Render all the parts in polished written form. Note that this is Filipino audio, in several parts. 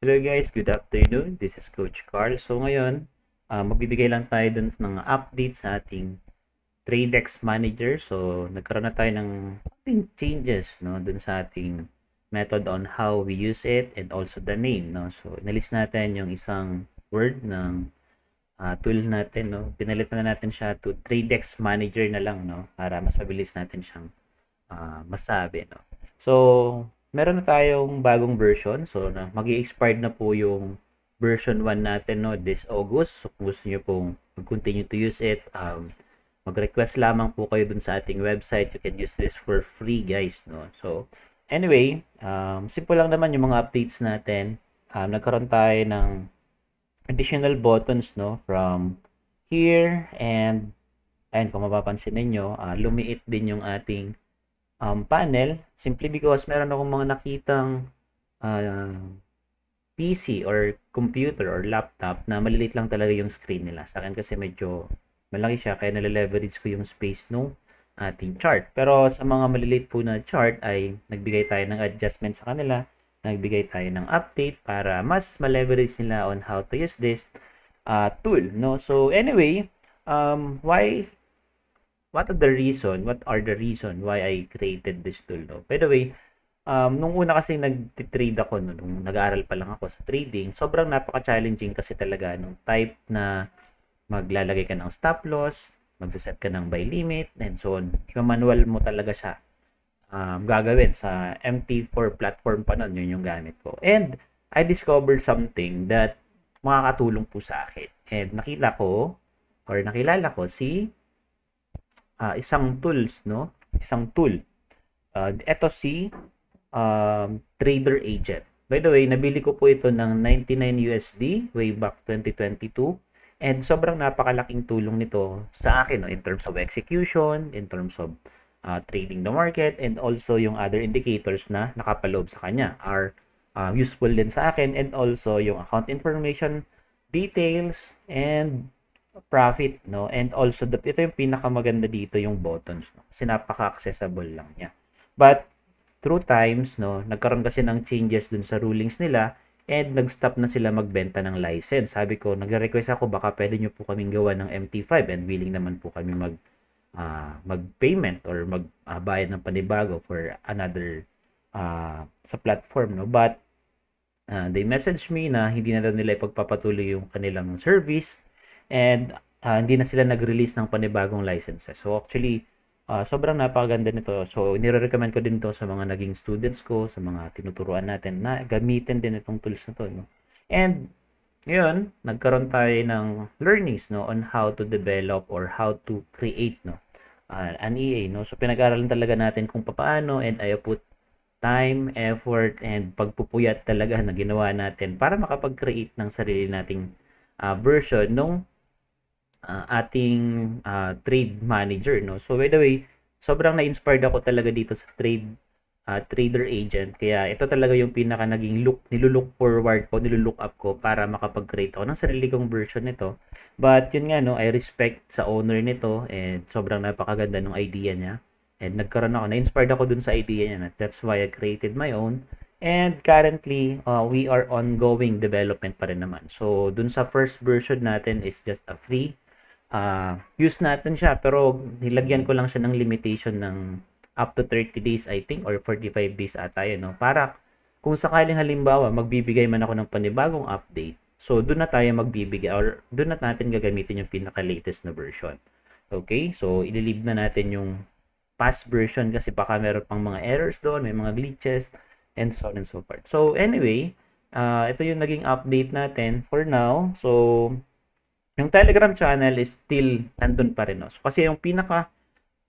Hello guys, good afternoon. This is Coach Carl. So ngayon, magbibigay lang tayo dun ng update sa ating TradeX Manager. So nagkaroon na tayo ng konting changes no dun sa ating method on how we use it and also the name no. So inalis natin yung isang word ng tool natin no. Pinalitan na natin siya to TradeX Manager na lang no para mas mabilis natin siyang masabi no. So meron na tayong bagong version. So magi-expired na po yung version 1 natin no this August. So kung gusto niyo pong mag-continue to use it, mag-request lamang po kayo dun sa ating website. You can use this for free guys no. So anyway, simple lang naman yung mga updates natin. Nagkaroon tayo ng additional buttons no from here, and ayun, kung mapapansin ninyo, lumiit din yung ating panel simply because meron akong mga nakitang PC or computer or laptop na malilit lang talaga yung screen nila. Sa akin kasi medyo malaki siya kaya nale-leverage ko yung space nung ating chart. Pero sa mga maliliit po na chart ay nagbigay tayo ng adjustment sa kanila, nagbigay tayo ng update para mas ma-leverage nila on how to use this tool, no? So anyway, what are the reason why I created this tool, no? By the way, nung una kasi nag-trade ako, no, nung nag-aaral pa lang ako sa trading, sobrang napaka-challenging kasi talaga nung type na maglalagay ka ng stop loss, magse-set ka ng buy limit, and so on. Yung manual mo talaga siya gagawin sa MT4 platform pa nun, yun yung gamit ko. And I discovered something that makakatulong po sa akin. And nakilala ko si isang tools, no? Isang tool. Ito si Trader Agent. By the way, nabili ko po ito ng 99 USD way back 2022. And sobrang napakalaking tulong nito sa akin, no? In terms of execution, in terms of trading the market, and also yung other indicators na nakapaloob sa kanya are useful din sa akin, and also yung account information, details, and profit, no? And also, ito yung pinakamaganda dito, yung buttons, no? Kasi napaka-accessible lang niya. But, through times, no, nagkaroon kasi ng changes dun sa rulings nila, and nag-stop na sila magbenta ng license. Sabi ko, nagre-request ako, baka pwede nyo po kaming gawa ng MT5, and willing naman po kami mag-payment or magbayad ng panibago for another sa platform, no? But, they messaged me na hindi na daw nila ipagpapatuloy yung kanilang service, and hindi na sila nag-release ng panibagong licenses. So actually, sobrang napakaganda nito. So nire-recommend ko din to sa mga naging students ko, sa mga tinuturuan natin na gamitin din itong tools na to, no? And ngayon, nagkaroon tayo ng learnings, no, on how to develop or how to create, no, an EA, no. So pinag-aralan talaga natin kung paano, and I put time, effort, and pagpupuyat talaga na ginawa natin para makapag-create ng sarili nating version nung ating trade manager, no. So by the way, sobrang na-inspired ako talaga dito sa trader agent, kaya ito talaga yung pinaka naging nilulook forward ko, nilulook up ko para makapag-create ako ng sarili kong version nito. But yun nga, no, I respect sa owner nito, and sobrang napakaganda ng idea niya, and na-inspired ako dun sa idea niya. That's why I created my own. And currently, we are ongoing development pa rin naman. So dun sa first version natin is just a free use natin siya, pero nilagyan ko lang siya ng limitation ng up to 30 days I think, or 45 days ata yun, no? Para kung sakaling halimbawa magbibigay man ako ng panibagong update, so doon na tayo magbibigay, or doon na natin gagamitin yung pinaka-latest na version. Okay? So ililive na natin yung past version kasi baka meron pang mga errors doon, may mga glitches, and so on and so forth. So anyway, ito yung naging update natin for now. So yung Telegram channel is still nandun pa rin, no? So, kasi yung pinaka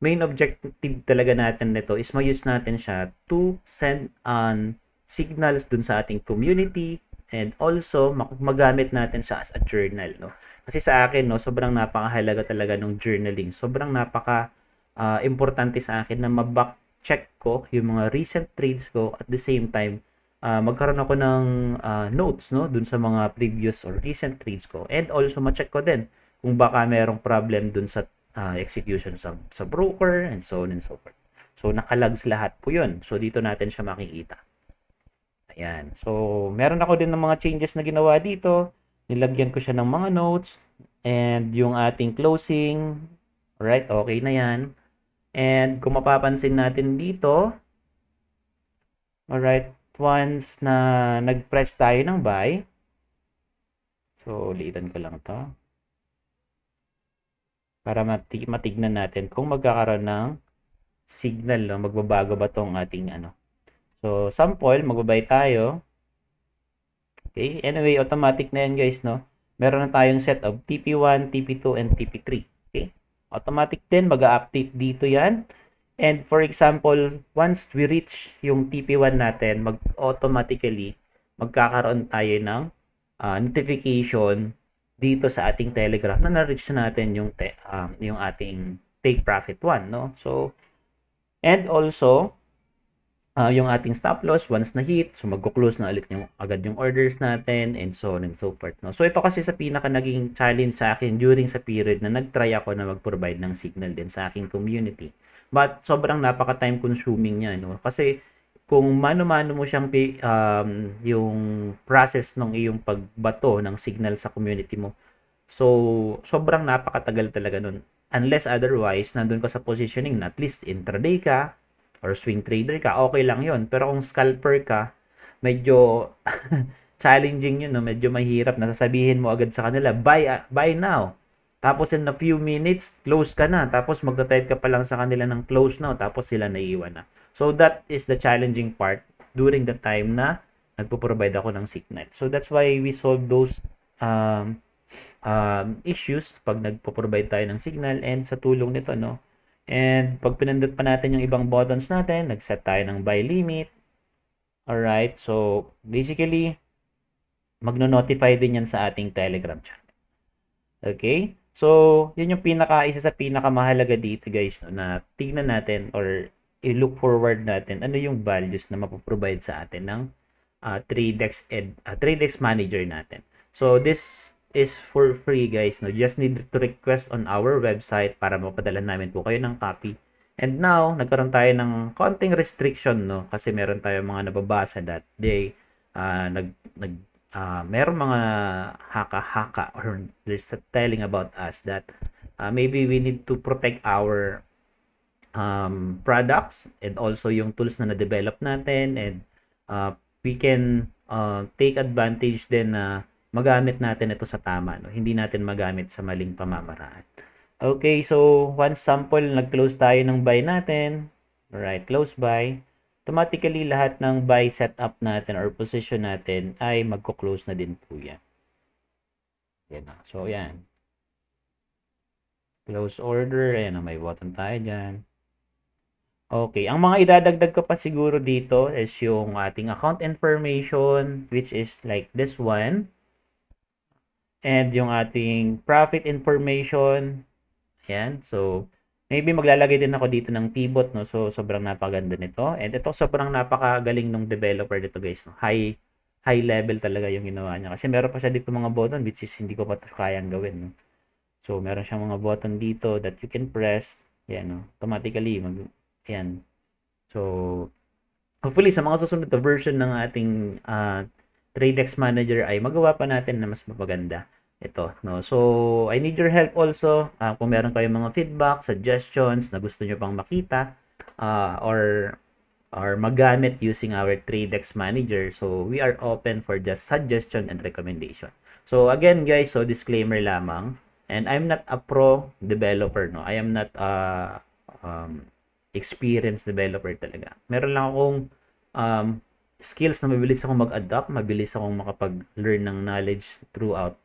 main objective talaga natin nito is ma-use natin siya to send on signals dun sa ating community, and also magamit natin siya as a journal, no? Kasi sa akin, no, sobrang napakahalaga talaga ng journaling. Sobrang importante sa akin na ma-back check ko yung mga recent trades ko, at the same time magkaroon ako ng notes, no, dun sa mga previous or recent trades ko, and also ma-check ko din kung baka merong problem dun sa execution sa broker, and so on and so forth. So nakalogs lahat po yun. So dito natin siya makikita. Ayan. So, meron ako din ng mga changes na ginawa dito. Nilagyan ko siya ng mga notes and yung ating closing. Alright, okay na yan. And kung mapapansin natin dito, alright, once na nag-press tayo ng buy, so ulitin ko lang to para matignan natin kung magkakaroon ng signal, no? Magbabago ba tong ating ano. So, sample, magbabay tayo. Okay, anyway, automatic na yan guys, no? Meron na tayong set of TP1, TP2, and TP3. Okay, automatic din, mag-update dito yan. And for example, once we reach yung TP1 natin, automatically magkakaroon tayo ng notification dito sa ating Telegram na na-reach na natin yung ating take profit 1, no? So, and also, yung ating stop loss once na hit, so magko-close na ulit agad yung orders natin and so on and so forth, no? So ito kasi sa pinaka naging challenge sa akin during sa period na nag-try ako na mag-provide ng signal din sa aking community. But sobrang napaka time consuming niya, no? Kasi kung mano-mano mo siyang yung process ng iyong pagbato ng signal sa community mo. So sobrang napakatagal talaga nun. Unless otherwise, nandun ka sa positioning na at least intraday ka or swing trader ka, okay lang yun. Pero kung scalper ka, medyo challenging yun, no? Medyo mahirap. Nasasabihin mo agad sa kanila, buy now. Tapos in a few minutes, close ka na. Tapos magta-type ka pa lang sa kanila ng close now. Tapos sila naiiwan na. So that is the challenging part during the time na nagpo-provide ako ng signal. So that's why we solve those issues pag nagpo-provide tayo ng signal and sa tulong nito, no? And pag pinindot pa natin yung ibang buttons natin, nag-set tayo ng buy limit. Alright, so basically, magno-notify din yan sa ating Telegram channel. Okay? So, yun yung isa sa pinakamahalaga dito guys, no, na tignan natin or i-look forward natin ano yung values na mapoprovide sa atin ng TradeX Manager natin. So, this is for free guys, no? Just need to request on our website para mapadala namin po kayo ng copy. And now, nagkaroon tayo ng konting restriction, no? Kasi meron tayong mga nababasa that day, meron mga haka-haka or there's telling about us that maybe we need to protect our products and also yung tools na na-develop natin and we can take advantage din na magamit natin ito sa tama, no? Hindi natin magamit sa maling pamamaraan. Okay, so once sample, nag-close tayo ng buy natin. Alright, close buy. Automatically, lahat ng buy setup natin or position natin ay magko-close na din po yan. Yan na. So, yan. Close order. Ayan na, may button tayo dyan. Okay, ang mga idadagdag ko pa siguro dito is yung ating account information, which is like this one. And yung ating profit information. Ayan. So, maybe maglalagay din ako dito ng pivot, no? So, sobrang napakaganda nito. And ito, sobrang napakagaling ng developer dito, guys. No? High level talaga yung ginawa niya. Kasi meron pa siya dito mga button, which is hindi ko pa kayang gawin, no? So, meron siyang mga button dito that you can press. Ayan, no? Automatically, ayan. So, hopefully, sa mga susunod na version ng ating TradeX Manager ay magawa pa natin na mas mapaganda ito, no? So, I need your help also. Kung meron kayong mga feedback, suggestions na gusto nyo pang makita or magamit using our TradeX Manager. So, we are open for just suggestion and recommendation. So, again guys, so disclaimer lamang. And I'm not a pro developer, no? I am not a experienced developer talaga. Meron lang akong skills na mabilis akong mag-adapt, mabilis akong makapag-learn ng knowledge throughout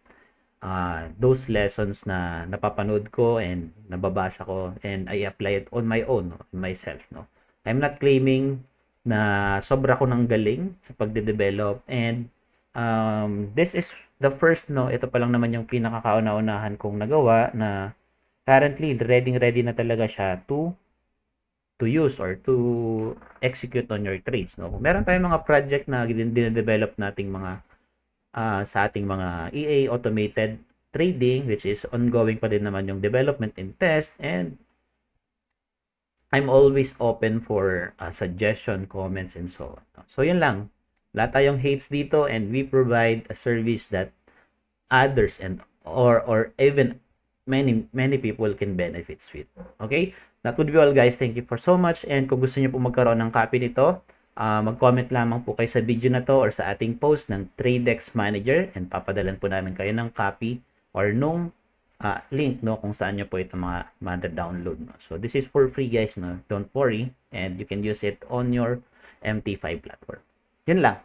those lessons na napapanood ko and nababasa ko and I apply it on my own, no? Myself, no? I'm not claiming na sobra ko ng galing sa pagde-develop and this is the first, no? Ito pa lang naman yung pinakakauna-unahan kong nagawa na currently ready na talaga siya to use or to execute on your trades, no? Meron tayong mga project na din-develop nating mga sa ating mga EA automated trading, which is ongoing pa din naman yung development and test, and I'm always open for suggestion, comments, and so on. So, yun lang. Wala tayong hates dito, and we provide a service that others and or even many people can benefits with. Okay? That would be all, guys. Thank you for so much, and kung gusto niyo po magkaroon ng copy nito, mag-comment lamang po kayo sa video na to or sa ating post ng TradeX Manager, and papadalan po namin kayo ng copy or nung link, no, kung saan nyo po ito mga download, no. So this is for free, guys, no, don't worry, and you can use it on your MT5 platform. Yun lang.